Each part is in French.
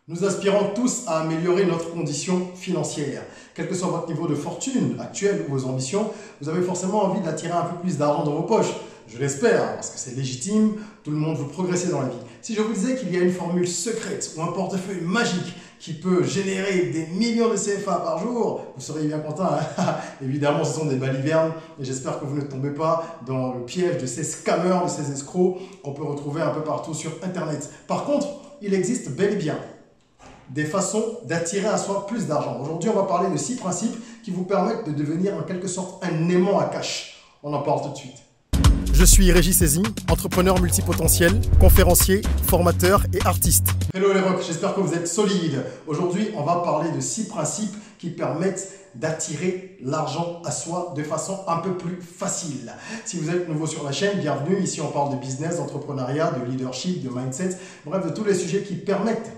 Nous aspirons tous à améliorer notre condition financière. Quel que soit votre niveau de fortune actuel ou vos ambitions, vous avez forcément envie d'attirer un peu plus d'argent dans vos poches. Je l'espère, parce que c'est légitime, tout le monde veut progresser dans la vie. Si je vous disais qu'il y a une formule secrète ou un portefeuille magique qui peut générer des millions de CFA par jour, vous seriez bien content. Hein. Évidemment, ce sont des balivernes et j'espère que vous ne tombez pas dans le piège de ces scammers, de ces escrocs qu'on peut retrouver un peu partout sur Internet. Par contre, il existe bel et bien des façons d'attirer à soi plus d'argent. Aujourd'hui, on va parler de 6 principes qui vous permettent de devenir en quelque sorte un aimant à cash. On en parle tout de suite. Je suis Régis Saizy, entrepreneur multipotentiel, conférencier, formateur et artiste. Hello les rocks, j'espère que vous êtes solides. Aujourd'hui, on va parler de 6 principes qui permettent d'attirer l'argent à soi de façon un peu plus facile. Si vous êtes nouveau sur la chaîne, bienvenue. Ici, on parle de business, d'entrepreneuriat, de leadership, de mindset, bref, de tous les sujets qui permettent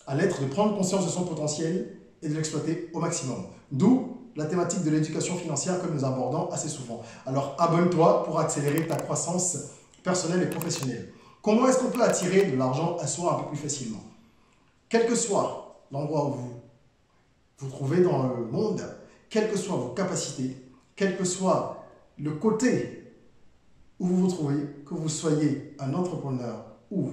à l'être de prendre conscience de son potentiel et de l'exploiter au maximum. D'où la thématique de l'éducation financière que nous abordons assez souvent. Alors abonne-toi pour accélérer ta croissance personnelle et professionnelle. Comment est-ce qu'on peut attirer de l'argent à soi un peu plus facilement? Quel que soit l'endroit où vous vous trouvez dans le monde, quelles que soient vos capacités, quel que soit le côté où vous vous trouvez, que vous soyez un entrepreneur ou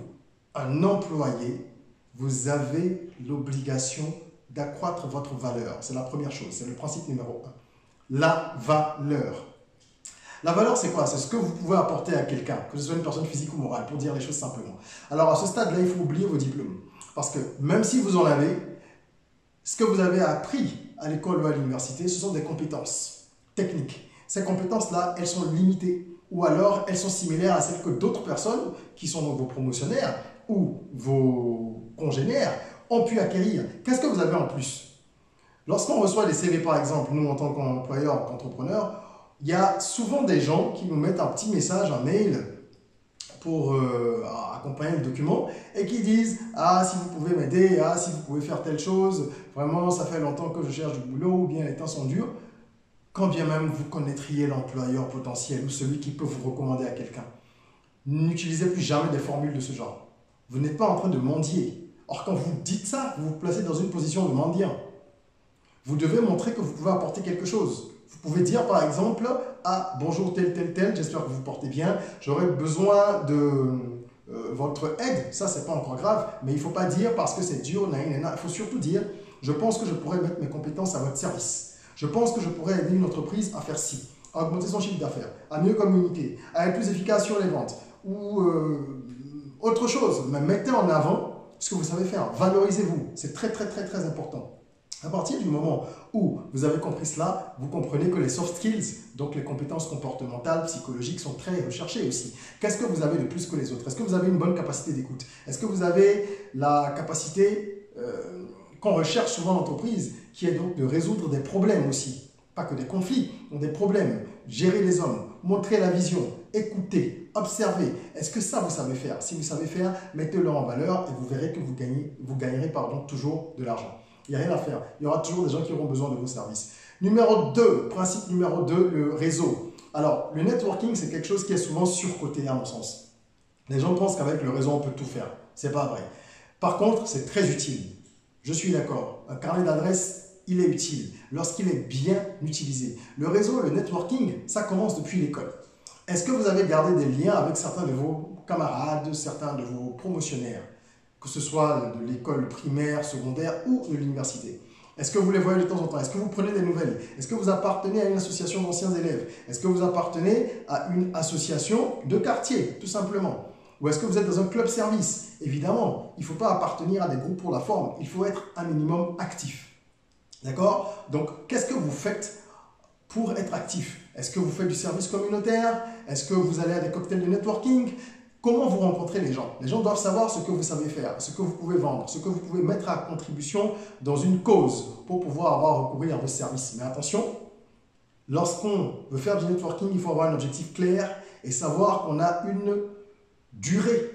un employé, vous avez l'obligation d'accroître votre valeur. C'est la première chose, c'est le principe numéro 1. La valeur. La valeur, c'est quoi? C'est ce que vous pouvez apporter à quelqu'un, que ce soit une personne physique ou morale, pour dire les choses simplement. Alors à ce stade-là, il faut oublier vos diplômes. Parce que même si vous en avez, ce que vous avez appris à l'école ou à l'université, ce sont des compétences techniques. Ces compétences-là, elles sont limitées. Ou alors, elles sont similaires à celles que d'autres personnes, qui sont donc vos promotionnaires ou vos congénères, ont pu acquérir. Qu'est-ce que vous avez en plus? Lorsqu'on reçoit des CV, par exemple, nous en tant qu'employeurs, qu'entrepreneurs, il y a souvent des gens qui nous mettent un petit message, un mail pour accompagner le document et qui disent « Ah, si vous pouvez m'aider, ah, si vous pouvez faire telle chose, vraiment, ça fait longtemps que je cherche du boulot ou bien les temps sont durs. » Quand bien même vous connaîtriez l'employeur potentiel ou celui qui peut vous recommander à quelqu'un, n'utilisez plus jamais des formules de ce genre. Vous n'êtes pas en train de mendier. Or, quand vous dites ça, vous vous placez dans une position de mendiant. Vous devez montrer que vous pouvez apporter quelque chose. Vous pouvez dire par exemple « Ah, bonjour tel, tel, tel, j'espère que vous vous portez bien. J'aurais besoin de votre aide. » Ça, c'est pas encore grave, mais il ne faut pas dire parce que c'est dur, il faut surtout dire « Je pense que je pourrais mettre mes compétences à votre service. Je pense que je pourrais aider une entreprise à faire ci, à augmenter son chiffre d'affaires, à mieux communiquer, à être plus efficace sur les ventes ou autre chose. » Mais mettez en avant ce que vous savez faire. Valorisez-vous. C'est très, très, très, très important. À partir du moment où vous avez compris cela, vous comprenez que les soft skills, donc les compétences comportementales, psychologiques, sont très recherchées aussi. Qu'est-ce que vous avez de plus que les autres? Est-ce que vous avez une bonne capacité d'écoute? Est-ce que vous avez la capacité qu'on recherche souvent en entreprise, qui est donc de résoudre des problèmes aussi? Pas que des conflits, mais des problèmes. Gérer les hommes, montrer la vision, écouter, observer. Est-ce que ça, vous savez faire? Si vous savez faire, mettez-le en valeur et vous verrez que vous gagnerez toujours de l'argent. Il n'y a rien à faire. Il y aura toujours des gens qui auront besoin de vos services. Numéro 2, principe numéro 2, le réseau. Alors, le networking, c'est quelque chose qui est souvent surcoté à mon sens. Les gens pensent qu'avec le réseau, on peut tout faire. Ce n'est pas vrai. Par contre, c'est très utile. Je suis d'accord. Un carnet d'adresses, il est utile lorsqu'il est bien utilisé. Le réseau, le networking, ça commence depuis l'école. Est-ce que vous avez gardé des liens avec certains de vos camarades, certains de vos promotionnaires, que ce soit de l'école primaire, secondaire ou de l'université? Est-ce que vous les voyez de temps en temps? Est-ce que vous prenez des nouvelles? Est-ce que vous appartenez à une association d'anciens élèves? Est-ce que vous appartenez à une association de quartier, tout simplement? Ou est-ce que vous êtes dans un club service? Évidemment, il ne faut pas appartenir à des groupes pour la forme. Il faut être un minimum actif. D'accord? Donc, qu'est-ce que vous faites pour être actif? Est-ce que vous faites du service communautaire? Est-ce que vous allez à des cocktails de networking? Comment vous rencontrez les gens? Les gens doivent savoir ce que vous savez faire, ce que vous pouvez vendre, ce que vous pouvez mettre à contribution dans une cause pour pouvoir avoir recouru à vos services. Mais attention, lorsqu'on veut faire du networking, il faut avoir un objectif clair et savoir qu'on a une durée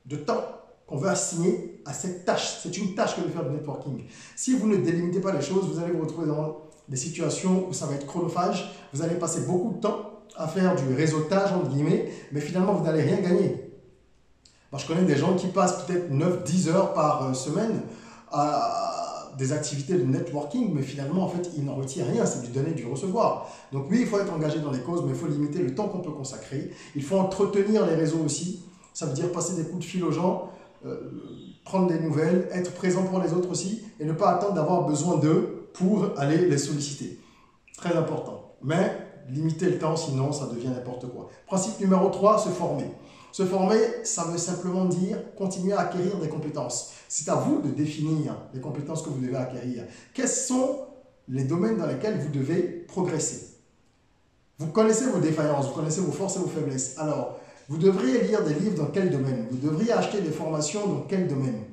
de temps qu'on veut assigner à cette tâche. C'est une tâche que de faire du networking. Si vous ne délimitez pas les choses, vous allez vous retrouver dans des situations où ça va être chronophage. Vous allez passer beaucoup de temps à faire du réseautage, entre guillemets, mais finalement, vous n'allez rien gagner. Moi, je connais des gens qui passent peut-être 9-10 heures par semaine à des activités de networking, mais finalement, en fait, il n'en retire rien, c'est du donner, du recevoir. Donc oui, il faut être engagé dans les causes, mais il faut limiter le temps qu'on peut consacrer. Il faut entretenir les réseaux aussi. Ça veut dire passer des coups de fil aux gens, prendre des nouvelles, être présent pour les autres aussi, et ne pas attendre d'avoir besoin d'eux pour aller les solliciter. Très important. Mais limiter le temps, sinon ça devient n'importe quoi. Principe numéro 3, se former. Se former, ça veut simplement dire continuer à acquérir des compétences. C'est à vous de définir les compétences que vous devez acquérir. Quels sont les domaines dans lesquels vous devez progresser? Vous connaissez vos défaillances, vous connaissez vos forces et vos faiblesses. Alors, vous devriez lire des livres dans quel domaine? Vous devriez acheter des formations dans quel domaine?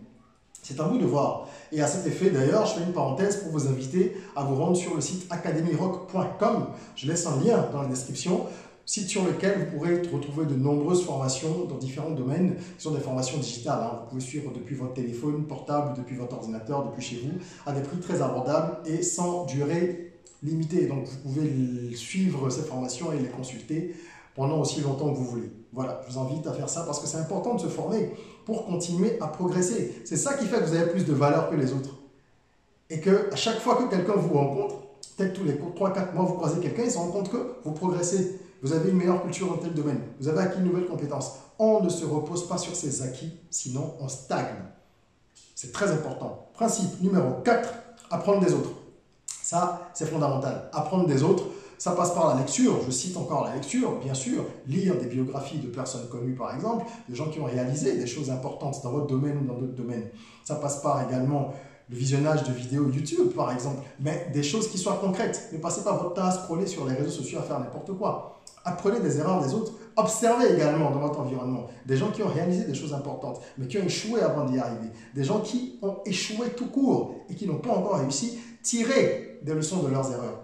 C'est à vous de voir. Et à cet effet, d'ailleurs, je fais une parenthèse pour vous inviter à vous rendre sur le site academyrock.com. Je laisse un lien dans la description, site sur lequel vous pourrez retrouver de nombreuses formations dans différents domaines. Ce sont des formations digitales. Vous pouvez suivre depuis votre téléphone portable, depuis votre ordinateur, depuis chez vous, à des prix très abordables et sans durée limitée. Donc, vous pouvez suivre ces formations et les consulter pendant aussi longtemps que vous voulez. Voilà, je vous invite à faire ça parce que c'est important de se former pour continuer à progresser. C'est ça qui fait que vous avez plus de valeur que les autres. Et que à chaque fois que quelqu'un vous rencontre, peut-être tous les 3-4 mois, vous croisez quelqu'un, il se rend compte que vous progressez. Vous avez une meilleure culture dans tel domaine. Vous avez acquis une nouvelle compétence. On ne se repose pas sur ses acquis, sinon on stagne. C'est très important. Principe numéro 4, apprendre des autres. Ça, c'est fondamental. Apprendre des autres. Ça passe par la lecture, je cite encore la lecture, bien sûr, lire des biographies de personnes connues par exemple, de gens qui ont réalisé des choses importantes dans votre domaine ou dans d'autres domaines. Ça passe par également le visionnage de vidéos YouTube par exemple, mais des choses qui soient concrètes. Ne passez pas votre temps à scroller sur les réseaux sociaux à faire n'importe quoi. Apprenez des erreurs des autres, observez également dans votre environnement des gens qui ont réalisé des choses importantes, mais qui ont échoué avant d'y arriver. Des gens qui ont échoué tout court et qui n'ont pas encore réussi, tirez des leçons de leurs erreurs.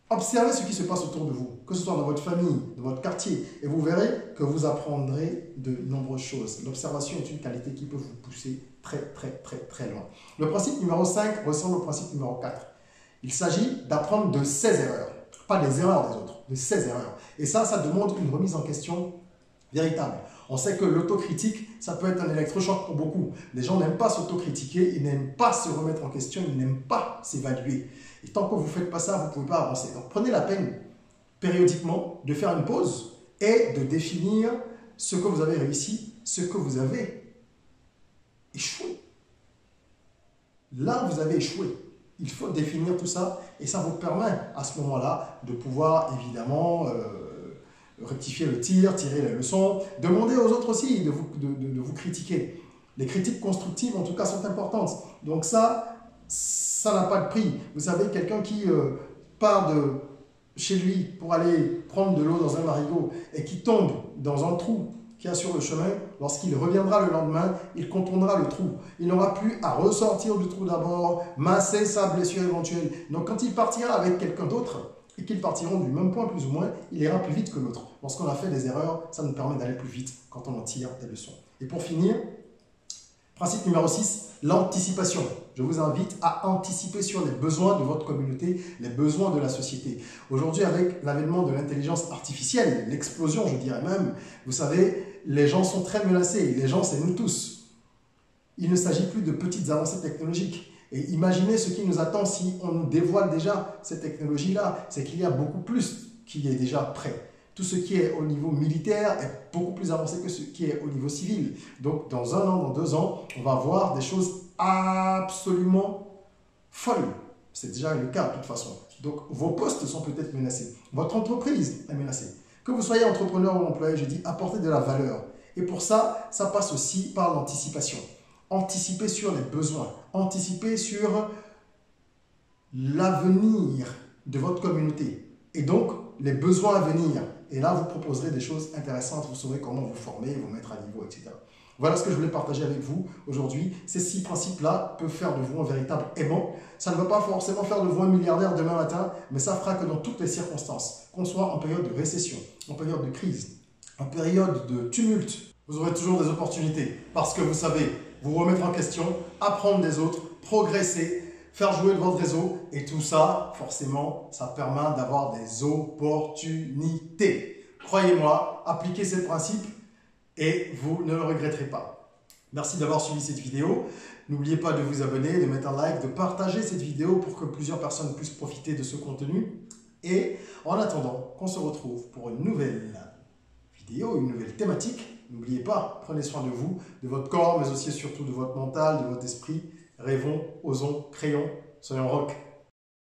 Observez ce qui se passe autour de vous, que ce soit dans votre famille, dans votre quartier, et vous verrez que vous apprendrez de nombreuses choses. L'observation est une qualité qui peut vous pousser très loin. Le principe numéro 5 ressemble au principe numéro 4. Il s'agit d'apprendre de ses erreurs, pas des erreurs des autres, de ses erreurs. Et ça demande une remise en question véritable. On sait que l'autocritique, ça peut être un électrochoc pour beaucoup. Les gens n'aiment pas s'autocritiquer, ils n'aiment pas se remettre en question, ils n'aiment pas s'évaluer. Et tant que vous ne faites pas ça, vous ne pouvez pas avancer. Donc prenez la peine, périodiquement, de faire une pause et de définir ce que vous avez réussi, ce que vous avez échoué. Là, vous avez échoué. Il faut définir tout ça et ça vous permet à ce moment-là de pouvoir évidemment rectifier le tir, tirer les leçons, demander aux autres aussi de vous critiquer. Les critiques constructives en tout cas sont importantes. Donc ça n'a pas de prix. Vous savez, quelqu'un qui part de chez lui pour aller prendre de l'eau dans un marigot et qui tombe dans un trou qu'il y a sur le chemin, lorsqu'il reviendra le lendemain, il contournera le trou. Il n'aura plus à ressortir du trou d'abord, masser sa blessure éventuelle. Donc quand il partira avec quelqu'un d'autre, et qu'ils partiront du même point plus ou moins, il ira plus vite que l'autre. Lorsqu'on a fait des erreurs, ça nous permet d'aller plus vite quand on en tire des leçons. Et pour finir, principe numéro 6, l'anticipation. Je vous invite à anticiper sur les besoins de votre communauté, les besoins de la société. Aujourd'hui, avec l'avènement de l'intelligence artificielle, l'explosion, je dirais même, vous savez, les gens sont très menacés. Les gens, c'est nous tous. Il ne s'agit plus de petites avancées technologiques. Et imaginez ce qui nous attend si on nous dévoile déjà cette technologie-là. C'est qu'il y a beaucoup plus qui est déjà prêt. Tout ce qui est au niveau militaire est beaucoup plus avancé que ce qui est au niveau civil. Donc, dans 1 an, dans 2 ans, on va voir des choses absolument folles. C'est déjà le cas de toute façon. Donc, vos postes sont peut-être menacés. Votre entreprise est menacée. Que vous soyez entrepreneur ou employé, je dis apportez de la valeur. Et pour ça, ça passe aussi par l'anticipation. Anticiper sur les besoins, anticiper sur l'avenir de votre communauté et donc les besoins à venir. Et là, vous proposerez des choses intéressantes, vous saurez comment vous former, vous mettre à niveau, etc. Voilà ce que je voulais partager avec vous aujourd'hui. Ces 6 principes-là peuvent faire de vous un véritable aimant. Ça ne va pas forcément faire de vous un milliardaire demain matin, mais ça fera que dans toutes les circonstances, qu'on soit en période de récession, en période de crise, en période de tumulte, vous aurez toujours des opportunités parce que vous savez vous remettre en question, apprendre des autres, progresser, faire jouer de votre réseau et tout ça, forcément, ça permet d'avoir des opportunités. Croyez-moi, appliquez ces principes et vous ne le regretterez pas. Merci d'avoir suivi cette vidéo. N'oubliez pas de vous abonner, de mettre un like, de partager cette vidéo pour que plusieurs personnes puissent profiter de ce contenu. Et en attendant qu'on se retrouve pour une nouvelle vidéo, une nouvelle thématique, n'oubliez pas, prenez soin de vous, de votre corps, mais aussi et surtout de votre mental, de votre esprit. Rêvons, osons, créons, soyons rock.